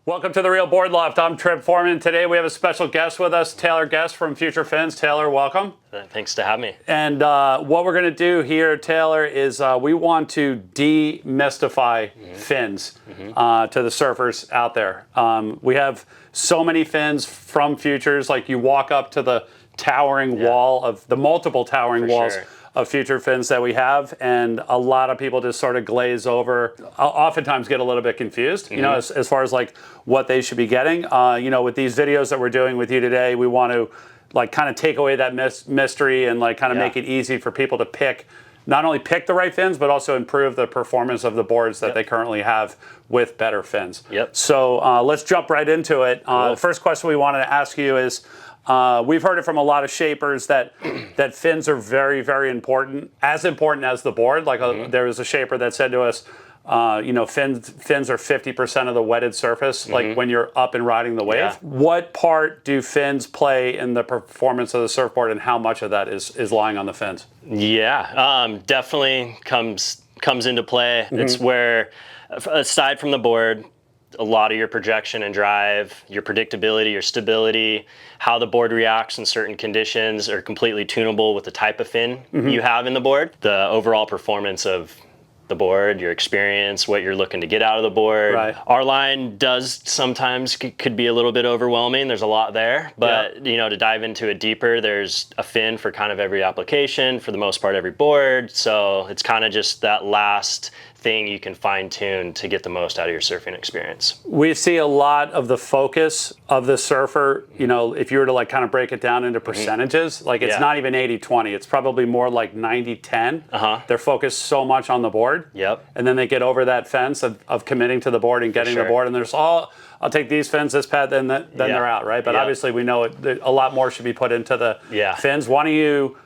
Welcome to the Real Board Loft. I'm Trip Forman. Today we have a special guest with us, Taylor Guest from Future Fins. Taylor, welcome. Thanks to have me. And what we're going to do here, Taylor, is we want to demystify fins to the surfers out there. We have so many fins from Futures, like you walk up to the towering wall of the multiple towering walls of Future fins that we have, and a lot of people just sort of glaze over, oftentimes get a little bit confused, you know, as far as like what they should be getting. You know, with these videos that we're doing with you today, we want to like kind of take away that mystery and like kind of make it easy for people to pick, not only pick the right fins, but also improve the performance of the boards that they currently have with better fins. So let's jump right into it. The first question we wanted to ask you is, we've heard it from a lot of shapers that fins are very, very important as the board. Like there was a shaper that said to us, you know, fins are 50% of the wetted surface, like when you're up and riding the wave. What part do fins play in the performance of the surfboard, and how much of that is lying on the fins? Definitely comes into play. It's where, aside from the board, a lot of your projection and drive, your predictability, your stability, how the board reacts in certain conditions are completely tunable with the type of fin you have in the board. The overall performance of the board, your experience, what you're looking to get out of the board. Our line does sometimes could be a little bit overwhelming. There's a lot there, but you know, to dive into it deeper, there's a fin for kind of every application, for the most part, every board. So it's kind of just that last thing you can fine tune to get the most out of your surfing experience. We see a lot of the focus of the surfer, you know, if you were to like kind of break it down into percentages, like it's not even 80-20, it's probably more like 90-10. They're focused so much on the board. And then they get over that fence of committing to the board and getting the board, and there's I'll take these fins, this pad, then they're out, right? But obviously we know a lot more should be put into the fins. Why don't you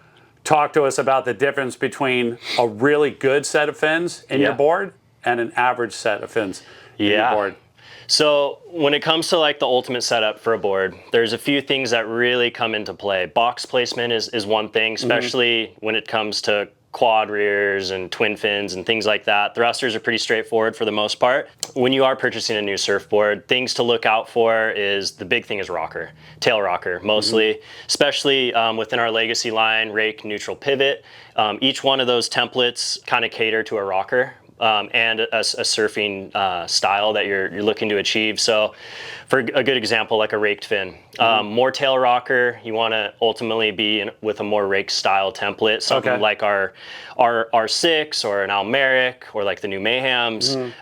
talk to us about the difference between a really good set of fins in your board and an average set of fins in your board? So when it comes to like the ultimate setup for a board, there's a few things that really come into play. Box placement is one thing, especially when it comes to quad rears and twin fins and things like that. Thrusters are pretty straightforward for the most part. When you are purchasing a new surfboard, things to look out for is, the big thing is rocker, tail rocker mostly, especially within our legacy line, rake, neutral, pivot. Each one of those templates kind of cater to a rocker and a surfing style that you're looking to achieve. So for a good example, like a raked fin, more tail rocker, you want to ultimately be with a more rake style template, something like our R6 or an Almeric or like the new Mayhems.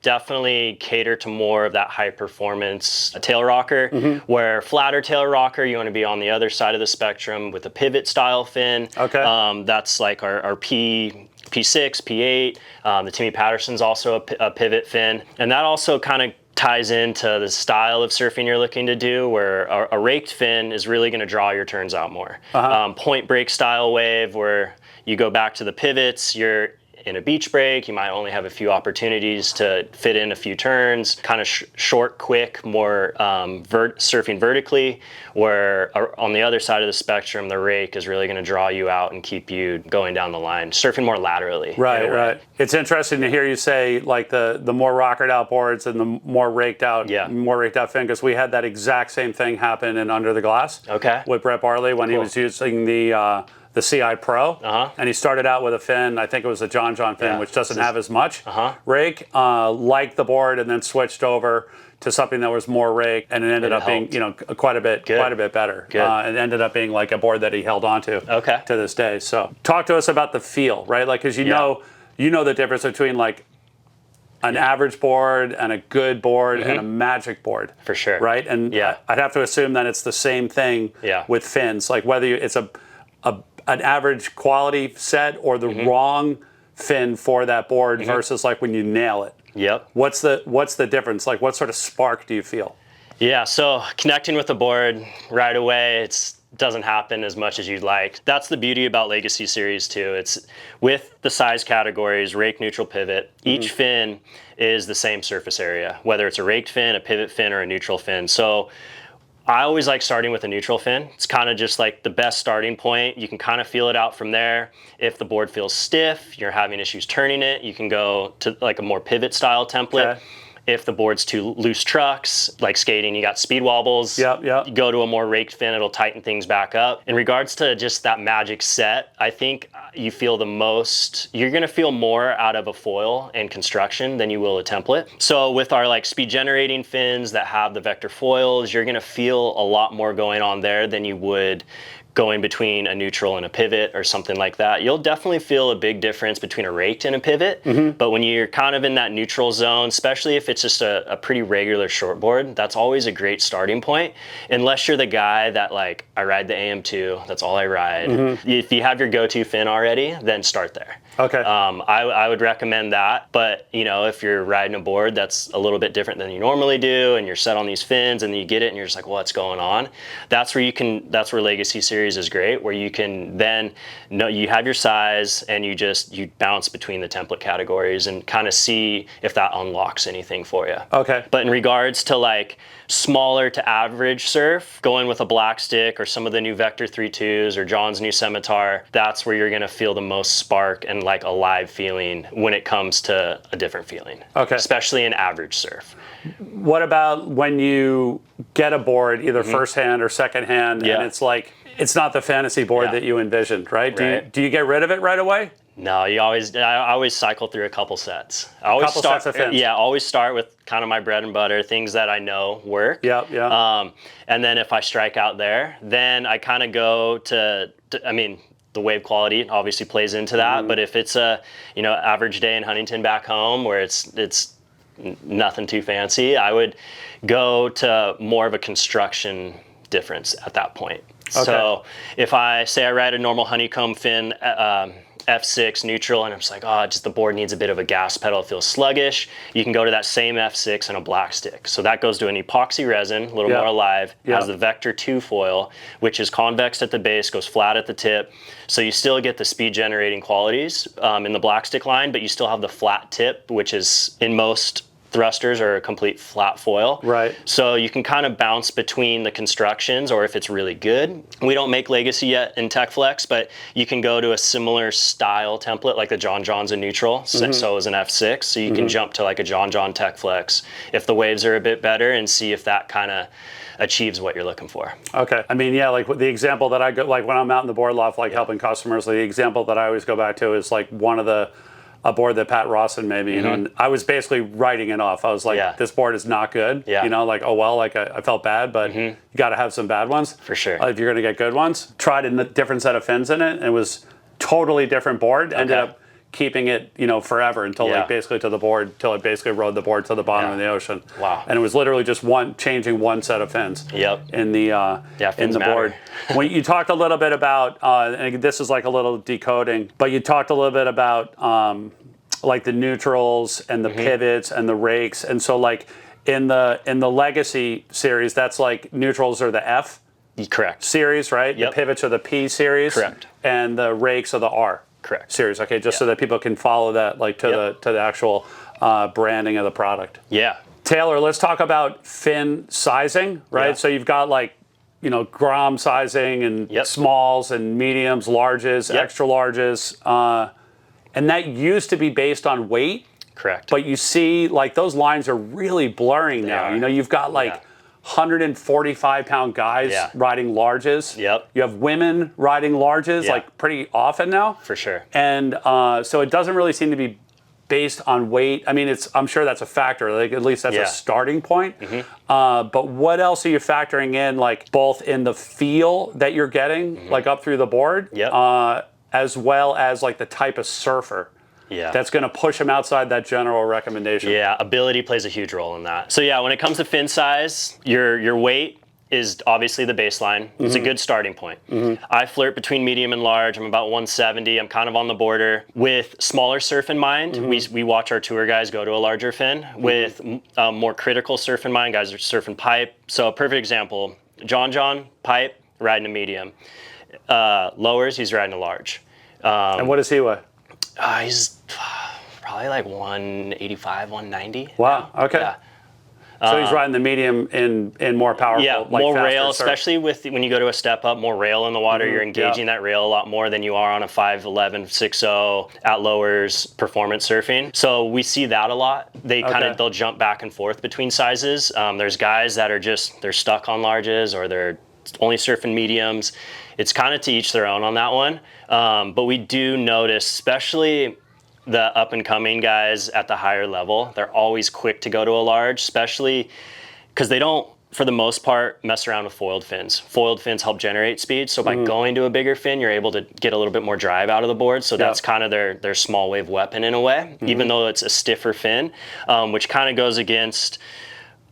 Definitely cater to more of that high performance tail rocker, where flatter tail rocker, you want to be on the other side of the spectrum with a pivot style fin. That's like our P6, P8, the Timmy Patterson's also a pivot fin, and that also kind of ties into the style of surfing you're looking to do, where a raked fin is really going to draw your turns out more. Point break style wave, where you go back to the pivots, you're in a beach break, you might only have a few opportunities to fit in a few turns, kind of short, quick, more surfing vertically, where on the other side of the spectrum, the rake is really going to draw you out and keep you going down the line, surfing more laterally. Right. It's interesting to hear you say like the more rockered out boards and the more raked out fin, because we had that exact same thing happen in Under the Glass with Brett Barley when he was using the CI Pro, and he started out with a fin, I think it was a John fin, which doesn't have as much rake, liked the board, and then switched over to something that was more rake, and it ended up being, you know, quite a bit better. It ended up being like a board that he held onto to this day. So talk to us about the feel, right? Like, because you know the difference between like an average board and a good board and a magic board. For sure. Right? And I'd have to assume that it's the same thing with fins, like whether it's an average quality set or the wrong fin for that board versus like when you nail it. What's the difference? Like, what sort of spark do you feel? So connecting with the board right away, doesn't happen as much as you'd like. That's the beauty about Legacy Series 2. It's with the size categories, rake, neutral, pivot, each fin is the same surface area, whether it's a raked fin, a pivot fin, or a neutral fin. So I always like starting with a neutral fin. It's kind of just like the best starting point. You can kind of feel it out from there. If the board feels stiff, you're having issues turning it, you can go to like a more pivot style template. If the board's too loose trucks, like skating, you got speed wobbles. Yep. You go to a more raked fin, it'll tighten things back up. In regards to just that magic set, I think you feel the most, you're gonna feel more out of a foil and construction than you will a template. So with our like speed generating fins that have the vector foils, you're gonna feel a lot more going on there than you would going between a neutral and a pivot or something like that. You'll definitely feel a big difference between a raked and a pivot, but when you're kind of in that neutral zone, especially if it's just a pretty regular shortboard, that's always a great starting point. Unless you're the guy that like, I ride the AM2, that's all I ride. If you have your go-to fin already, then start there. Okay. I would recommend that, but you know, if you're riding a board that's a little bit different than you normally do, and you're set on these fins, and then you get it, and you're just like, what's going on? That's where Legacy Series is great, where you can then know you have your size, and you bounce between the template categories and kind of see if that unlocks anything for you. Okay. But in regards to like smaller to average surf, going with a black stick or some of the new Vector 3.2s or John's new Scimitar, that's where you're gonna feel the most spark and like a live feeling when it comes to a different feeling. Okay. Especially in average surf. What about when you get a board, either first hand or second hand, and it's like, it's not the fantasy board that you envisioned, right? Do you get rid of it right away? No, I always cycle through a couple sets. I always couple sets of fins. Yeah, always start with kind of my bread and butter, things that I know work. Yeah. And then if I strike out there, then I kind of go to, I mean, the wave quality obviously plays into that, but if it's a, you know, average day in Huntington back home where it's nothing too fancy, I would go to more of a construction difference at that point. Okay. So if I say I ride a normal honeycomb fin F6 neutral, and I'm just like, oh, just the board needs a bit of a gas pedal, it feels sluggish, you can go to that same F6 and a black stick. So that goes to an epoxy resin, a little more alive, has the Vector 2 foil, which is convex at the base, goes flat at the tip. So you still get the speed generating qualities in the black stick line, but you still have the flat tip, which is in most thrusters are a complete flat foil. Right. So you can kind of bounce between the constructions, or if it's really good. We don't make Legacy yet in TechFlex, but you can go to a similar style template like the John's a neutral, so is an F6. So you can jump to like a John TechFlex if the waves are a bit better and see if that kind of achieves what you're looking for. Okay. I mean, yeah, like the example that I go, like when I'm out in the board loft, like helping customers, the example that I always go back to is like a board that Pat Rawson made me, you know, and I was basically writing it off. I was like, this board is not good. You know, like, oh, well, like I felt bad, but you got to have some bad ones. For sure. If you're going to get good ones. Tried a different set of fins in it, and it was totally different board. Ended up keeping it, you know, forever until like basically to the board, till it basically rode the board to the bottom of the ocean. Wow. And it was literally just changing one set of fins. In the in the board. When you talked a little bit about, and this is like a little decoding, but you talked a little bit about like the neutrals and the pivots and the rakes, and so like in the Legacy series, that's like neutrals are the F. Correct. Series, right? The pivots are the P series. Correct. And the rakes are the R. Correct. Series. Okay, just so that people can follow that, like to the actual branding of the product. Yeah. Taylor, let's talk about fin sizing, right? So you've got like, you know, Grom sizing and smalls and mediums, larges, extra larges, and that used to be based on weight. Correct. But you see, like those lines are really blurring now. You know, you've got like 145-pound guys riding larges. You have women riding larges like pretty often now. For sure. And so it doesn't really seem to be based on weight. I mean, I'm sure that's a factor. Like at least that's a starting point. But what else are you factoring in, like both in the feel that you're getting, like up through the board, as well as like the type of surfer? That's going to push them outside that general recommendation. Ability plays a huge role in that. So when it comes to fin size, your weight is obviously the baseline. It's a good starting point. I flirt between medium and large. I'm about 170. I'm kind of on the border. With smaller surf in mind, we watch our tour guys go to a larger fin. With more critical surf in mind, guys are surfing pipe. So a perfect example, John pipe, riding a medium. Lowers, he's riding a large. And what does he weigh? He's probably like 185, 190. Wow, okay. So he's riding the medium in more powerful, yeah, like more faster rail, surf. especially when you go to a step up, more rail in the water. You're engaging that rail a lot more than you are on a 5'11", 6'0", at lowers performance surfing. So we see that a lot. They they'll jump back and forth between sizes. There's guys that are they're stuck on larges, or they're only surfing mediums. It's kind of to each their own on that one. But we do notice, especially the up and coming guys at the higher level, they're always quick to go to a large, especially because they don't, for the most part, mess around with foiled fins. Foiled fins help generate speed. So by going to a bigger fin, you're able to get a little bit more drive out of the board. So that's kind of their small wave weapon in a way, even though it's a stiffer fin, which kind of goes against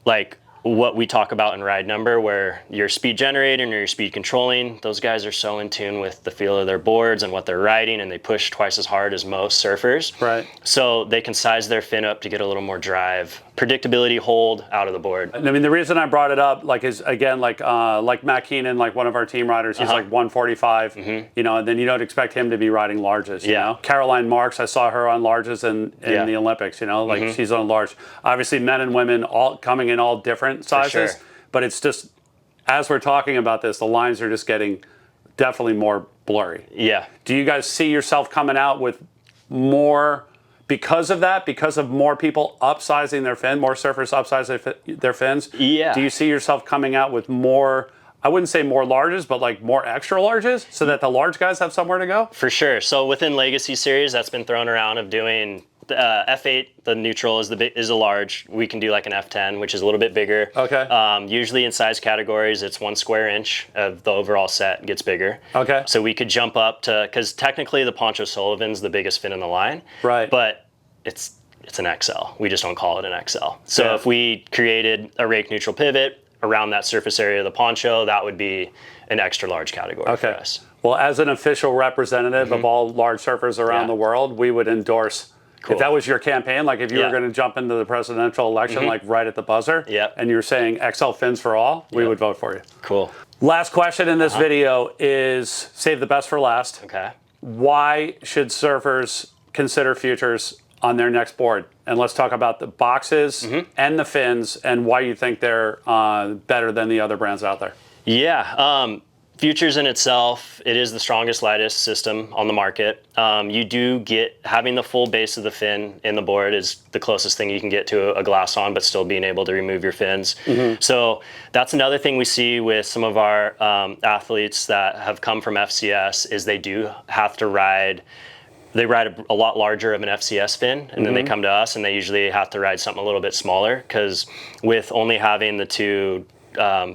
like what we talk about in ride number, where your speed generator and your speed controlling, those guys are so in tune with the feel of their boards and what they're riding, and they push twice as hard as most surfers. Right. So they can size their fin up to get a little more drive, predictability, hold out of the board. I mean, the reason I brought it up, like, is again, like Matt Keenan, like one of our team riders, he's like 145, you know, and then you don't expect him to be riding larges, you know. Caroline Marks, I saw her on larges in the Olympics, you know, like she's on large. Obviously, men and women all coming in all different sizes, but it's just, as we're talking about this, the lines are just getting definitely more blurry. Yeah. Do you guys see yourself coming out with more? Because of that, because of more people upsizing their fin, more surfers upsizing their fins, Yeah. do you see yourself coming out with more, I wouldn't say more larges, but like more extra larges so that the large guys have somewhere to go? For sure. So within Legacy Series, that's been thrown around of doing F8, the neutral is a large. We can do like an F10, which is a little bit bigger. Okay. Usually in size categories, it's 1 square inch of the overall set gets bigger. Okay. So we could jump up to, because technically the Poncho Sullivan's the biggest fin in the line. Right. But it's an XL. We just don't call it an XL. So if we created a rake neutral pivot around that surface area of the Poncho, that would be an extra large category for us. Well, as an official representative of all large surfers around the world, we would endorse. Cool. If that was your campaign, like if you were going to jump into the presidential election, like right at the buzzer, and you're saying XL fins for all, we would vote for you. Cool. Last question in this video is, save the best for last. Okay. Why should surfers consider Futures on their next board? And let's talk about the boxes and the fins and why you think they're better than the other brands out there. Yeah. Futures in itself, it is the strongest, lightest system on the market. You do get, having the full base of the fin in the board is the closest thing you can get to a glass on, but still being able to remove your fins. So that's another thing we see with some of our athletes that have come from FCS is they do have to ride, they ride a lot larger of an FCS fin, and then they come to us and they usually have to ride something a little bit smaller, because with only having the two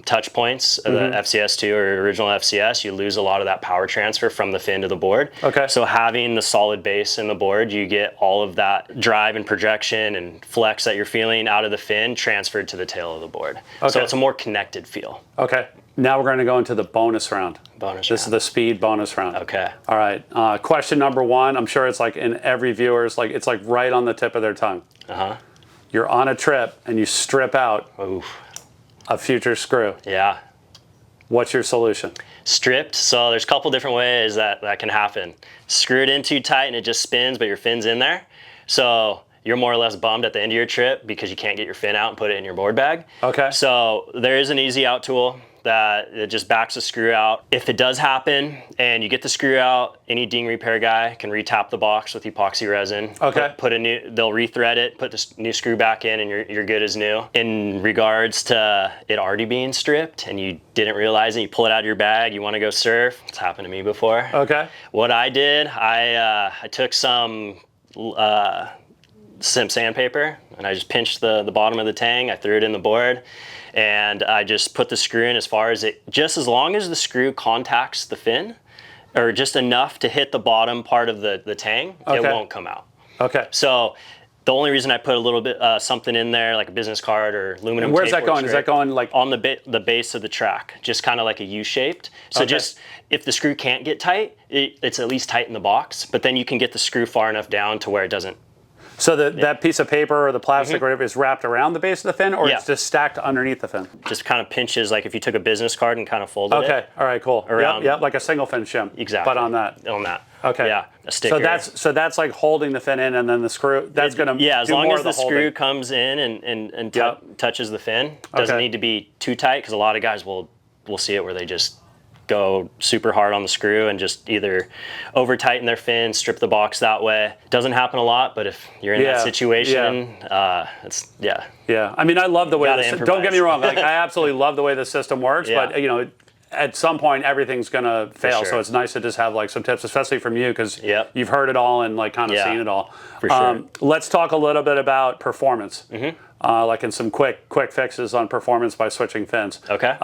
touch points of the FCS2 or original FCS, you lose a lot of that power transfer from the fin to the board. Okay. So having the solid base in the board, you get all of that drive and projection and flex that you're feeling out of the fin transferred to the tail of the board. Okay. So it's a more connected feel. Okay. Now we're going to go into the bonus round. This is the speed bonus round. Okay. All right. Question number one. I'm sure it's like in every viewer's, like it's like right on the tip of their tongue. You're on a trip and you strip out a Future screw. Yeah. What's your solution? Stripped. So there's a couple different ways that can happen. Screw it in too tight and it just spins, but your fin's in there. So you're more or less bummed at the end of your trip because you can't get your fin out and put it in your board bag. Okay. So there is an easy out tool that it just backs the screw out. If it does happen and you get the screw out, any ding repair guy can retap the box with epoxy resin. Okay. Put a new, they'll rethread it, put the new screw back in, and you're good as new. In regards to it already being stripped and you didn't realize it, you pull it out of your bag, you want to go surf. It's happened to me before. Okay. What I did, I took some sandpaper and I just pinched the bottom of the tang. I threw it in the board. And I just put the screw in just as long as the screw contacts the fin, or just enough to hit the bottom part of the tang, it won't come out. Okay. So the only reason I put a little bit something in there, like a business card or aluminum tape. Where's that going? Is that going like on the base of the track, just kind of like a U-shaped? So just if the screw can't get tight, it's at least tight in the box. But then you can get the screw far enough down to where it doesn't So that piece of paper or the plastic or whatever is wrapped around the base of the fin, or it's just stacked underneath the fin? Just kind of pinches, like if you took a business card and kind of folded it. Okay, all right, cool. Around. Yep, like a single fin shim. Exactly. But on that. On that. Okay. Yeah, a sticker. So that's like holding the fin in, and then the screw. That's going to as do long more as of the holding. screw comes in and touches the fin. Doesn't Okay. need to be too tight, because a lot of guys will see it where they just go super hard on the screw and just either over tighten their fin, strip the box that way. Doesn't happen a lot, but if you're in that situation, it's Yeah, I mean, I love the way. Don't get me wrong. Like, I absolutely love the way the system works, but you know, at some point everything's gonna fail. sure. So it's nice to just have like some tips, especially from you, because you've heard it all and like kind of seen it all. For sure. Let's talk a little bit about performance. Like in some quick fixes on performance by switching fins. Okay.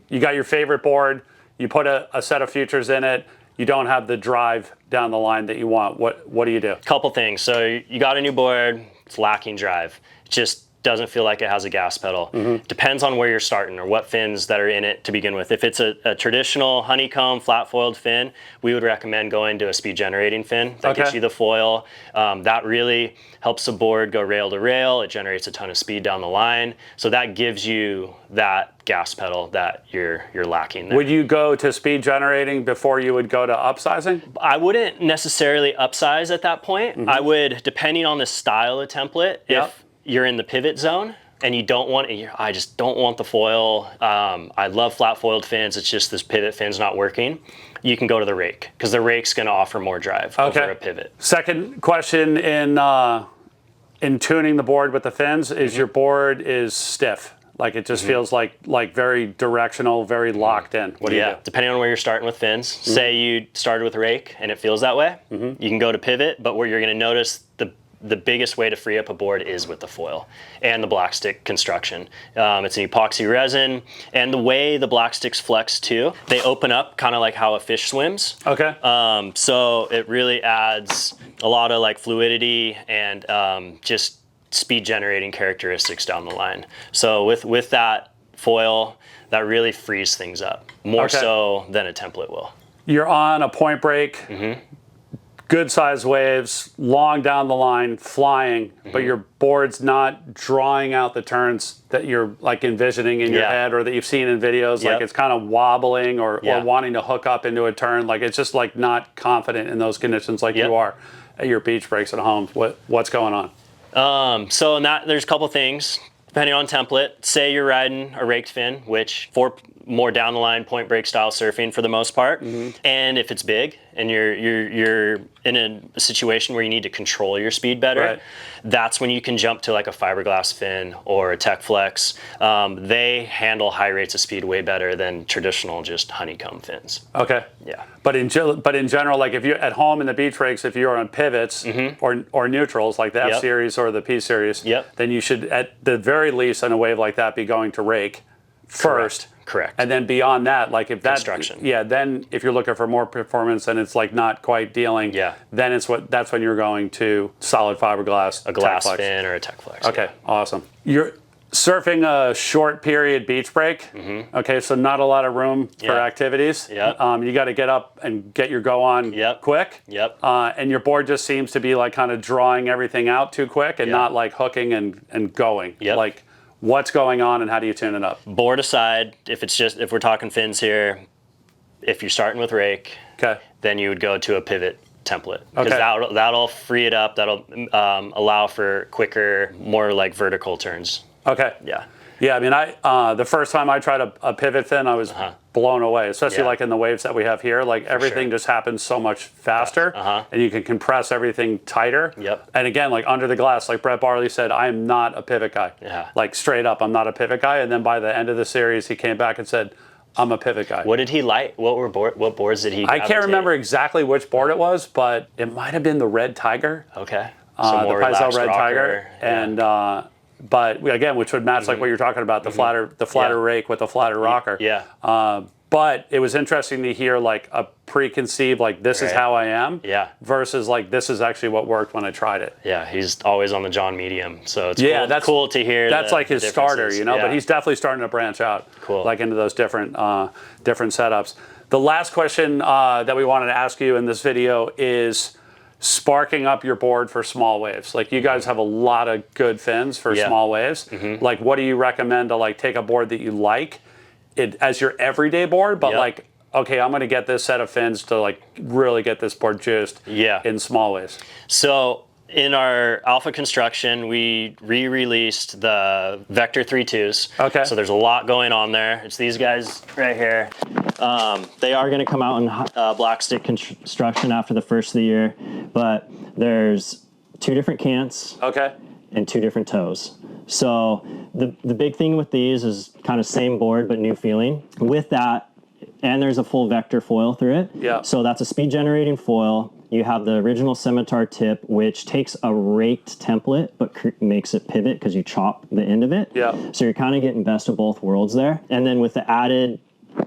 You got your favorite board. You put a set of futures in it. You don't have the drive down the line that you want. What do you do? Couple things. So you got a new board. It's lacking drive. It just doesn't feel like it has a gas pedal. Depends on where you're starting or what fins that are in it to begin with. If it's a traditional honeycomb flat foiled fin, we would recommend going to a speed generating fin that gets you the foil. That really helps the board go rail to rail. It generates a ton of speed down the line. So that gives you that gas pedal that you're lacking there. Would you go to speed generating before you would go to upsizing? I wouldn't necessarily upsize at that point. I would, depending on the style of template, if you're in the pivot zone and you don't want, I just don't want the foil. I love flat foiled fins. It's just this pivot fin's not working. You can go to the rake, because the rake's going to offer more drive over a pivot. Second question in tuning the board with the fins is your board is stiff. Like it just feels like very directional, very locked in. What do you do? Depending on where you're starting with fins. Say you started with rake and it feels that way. You can go to pivot, but where you're going to notice the biggest way to free up a board is with the foil and the black stick construction. It's an epoxy resin, and the way the black sticks flex too, they open up kind of like how a fish swims. Okay. So it really adds a lot of like fluidity and just speed generating characteristics down the line. So with that foil, that really frees things up more so than a template will. You're on a point break. Good size waves, long down the line, flying, but your board's not drawing out the turns that you're like envisioning in your head or that you've seen in videos. Like it's kind of wobbling or wanting to hook up into a turn. Like it's just like not confident in those conditions like you are at your beach breaks at home. What's going on? So in that, there's a couple things. Depending on template, say you're riding a raked fin, which for more down the line point break style surfing for the most part, and if it's big and you're in a situation where you need to control your speed better, that's when you can jump to like a fiberglass fin or a Tech Flex. They handle high rates of speed way better than traditional just honeycomb fins. Okay. Yeah. But in general, like if you're at home in the beach breaks, if you're on pivots or neutrals like the F series or the P series, then you should at the very least on a wave like that be going to rake first. Correct. And then beyond that, like if that construction. Then if you're looking for more performance and it's like not quite dealing, then that's when you're going to solid fiberglass, a glass Tech Flex. fin or a Tech Flex. Okay, awesome. You're surfing a short period beach break. Okay, so not a lot of room for activities. You got to get up and get your go on quick. And your board just seems to be like kind of drawing everything out too quick and not like hooking and going. Like what's going on and how do you tune it up? Board aside, if we're talking fins here, if you're starting with rake, then you would go to a pivot template, because that'll free it up. That'll allow for quicker, more like vertical turns. Yeah, I mean, the first time I tried a pivot fin, I was blown away, especially like in the waves that we have here. Like everything just happens so much faster, and you can compress everything tighter. And again, like under the glass, like Brett Barley said, I am not a pivot guy. Like straight up, I'm not a pivot guy. And then by the end of the series, he came back and said, I'm a pivot guy. What did he like? What boards did he? I can't remember exactly which board it was, but it might have been the Red Tiger. Okay. The Paisel Red Tiger, and. But again, which would match like what you're talking about, the flatter rake with the flatter rocker. But it was interesting to hear like a preconceived, like this is how I am, versus like this is actually what worked when I tried it. Yeah, he's always on the John Medium, so it's cool, that's cool to hear. That's like his starter, you know. But he's definitely starting to branch out, like into those different setups. The last question that we wanted to ask you in this video is, sparking up your board for small waves. Like you guys have a lot of good fins for small waves. Like what do you recommend to like take a board that you like it as your everyday board, but like, okay, I'm going to get this set of fins to like really get this board juiced in small waves. So in our Alpha construction, we re-released the Vector 3.2s. Okay. So there's a lot going on there. It's these guys right here. They are going to come out in black stick construction after the first of the year, but there's 2 different cants and 2 different toes. So the big thing with these is kind of same board but new feeling. With that, and there's a full vector foil through it. Yeah. So that's a speed generating foil. You have the original scimitar tip, which takes a raked template, but makes it pivot because you chop the end of it. Yeah. So you're kind of getting best of both worlds there. And then with the added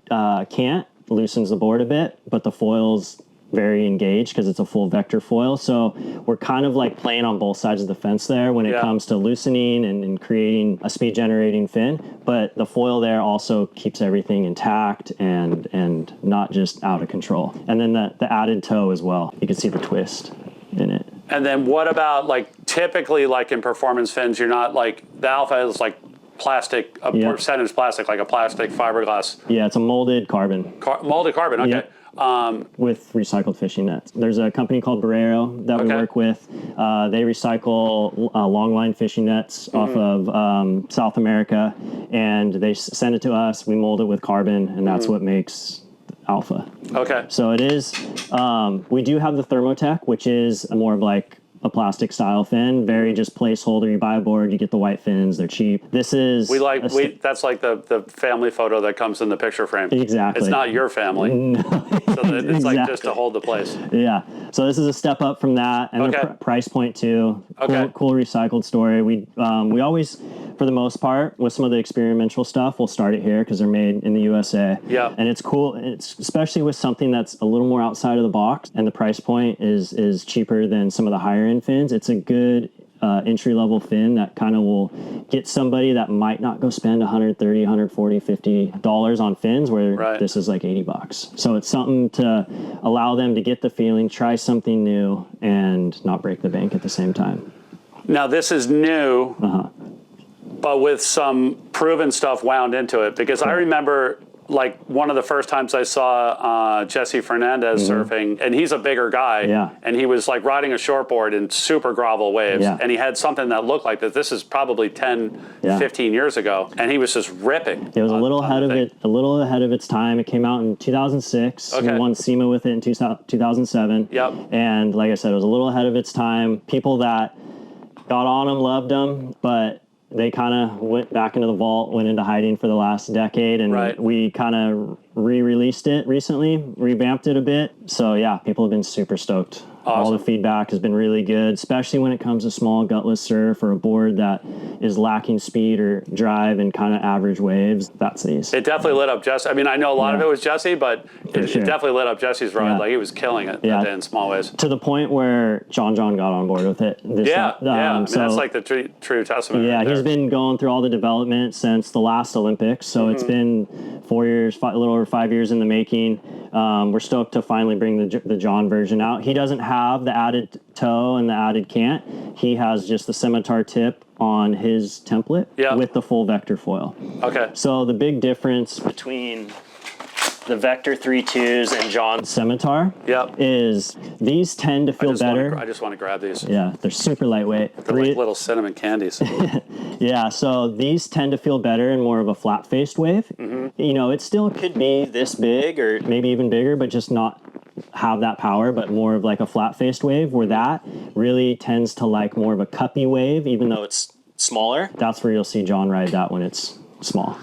cant, loosens the board a bit, but the foil's very engaged because it's a full vector foil. So we're kind of like playing on both sides of the fence there when it comes to loosening and creating a speed generating fin. But the foil there also keeps everything intact and not just out of control. And then the added toe as well. You can see the twist in it. And then what about like typically like in performance fins, you're not like the Alpha is like plastic, a percentage plastic, like a plastic fiberglass. Yeah, it's a molded carbon. Molded carbon, okay. Yep. With recycled fishing nets. There's a company called Barrero that we work with. They recycle long line fishing nets off of South America, and they send it to us. We mold it with carbon, and that's what makes Alpha. Okay. So it is, we do have the Thermotech, which is more of like a plastic style fin, very just placeholder. You buy a board, you get the white fins, they're cheap. This is that's like the family photo that comes in the picture frame. Exactly. It's not your family. No. So it's like just to hold the place. Yeah. So this is a step up from that, and the price point too. Cool recycled story. We always, for the most part, with some of the experimental stuff, we'll start it here because they're made in the USA. Yeah. And it's cool. It's especially with something that's a little more outside of the box, and the price point is cheaper than some of the higher end fins. It's a good entry level fin that kind of will get somebody that might not go spend $130, $140, $50 on fins, where this is like $80. So it's something to allow them to get the feeling, try something new, and not break the bank at the same time. Now this is new, but with some proven stuff wound into it, because I remember like one of the first times I saw Jesse Fernandez surfing, and he's a bigger guy, and he was like riding a shortboard in super grovel waves, and he had something that looked like that. This is probably 10, 15 years ago, and he was just ripping. It was a little ahead of its time. It came out in 2006. We won SEMA with it in 2007. Yep. And like I said, it was a little ahead of its time. People that got on them loved them, but they kind of went back into the vault, went into hiding for the last decade, and we kind of re-released it recently, revamped it a bit. So yeah, people have been super stoked. Awesome. All the feedback has been really good, especially when it comes to small gutless surf or a board that is lacking speed or drive and kind of average waves. That's these. It definitely lit up Jesse. I mean, I know a lot of it was Jesse, but it definitely lit up Jesse's ride. Like he was killing it in small waves. To the point where John got on board with it. I mean, that's like the true testament. Yeah, right he's been going through all the development since the last Olympics. So it's been 4 years, a little over 5 years in the making. We're stoked to finally bring the John version out. He doesn't have the added toe and the added cant. He has just the scimitar tip on his template with the full vector foil. Okay. So the big difference between the Vector 3.2s and John's scimitar is these tend to feel better. I just want to grab these. Yeah, they're super lightweight. They're like little cinnamon candies. Yeah, so these tend to feel better in more of a flat-faced wave. You know, it still could be this big or maybe even bigger, but just not have that power, but more of like a flat-faced wave, where that really tends to like more of a cuppy wave, even though it's smaller. That's where you'll see John ride that when it's small.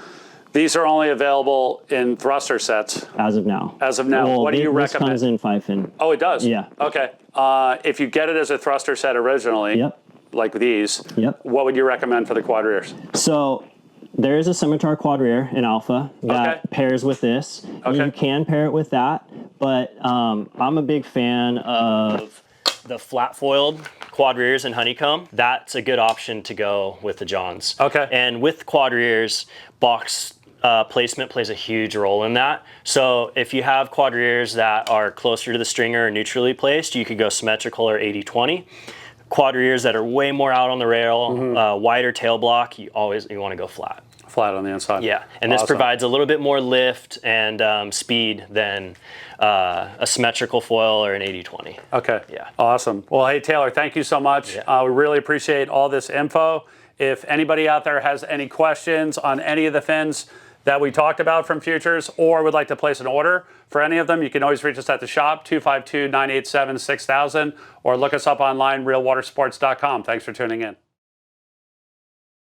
These are only available in thruster sets. As of now. As of now. Well, what do you recommend? This comes in 5-fin. Oh, it does? Yeah. Okay. If you get it as a thruster set originally, like these, what would you recommend for the quad rears? So there is a scimitar quad rear in Alpha that pairs with this. You can pair it with that, but I'm a big fan of the flat foiled quad rears and honeycomb. That's a good option to go with the Johns. Okay. And with quad rears, box placement plays a huge role in that. So if you have quad rears that are closer to the stringer or neutrally placed, you could go symmetrical or 80-20. Quad rears that are way more out on the rail, wider tail block, you want to go flat. Flat on the inside. Yeah, and this provides a little bit more lift and speed than a symmetrical foil or an 80-20. Okay. Yeah. Awesome. Well, hey, Taylor, thank you so much. Yeah. We really appreciate all this info. If anybody out there has any questions on any of the fins that we talked about from Futures or would like to place an order for any of them, you can always reach us at the shop, 252-987-6000, or look us up online, realwatersports.com. Thanks for tuning in.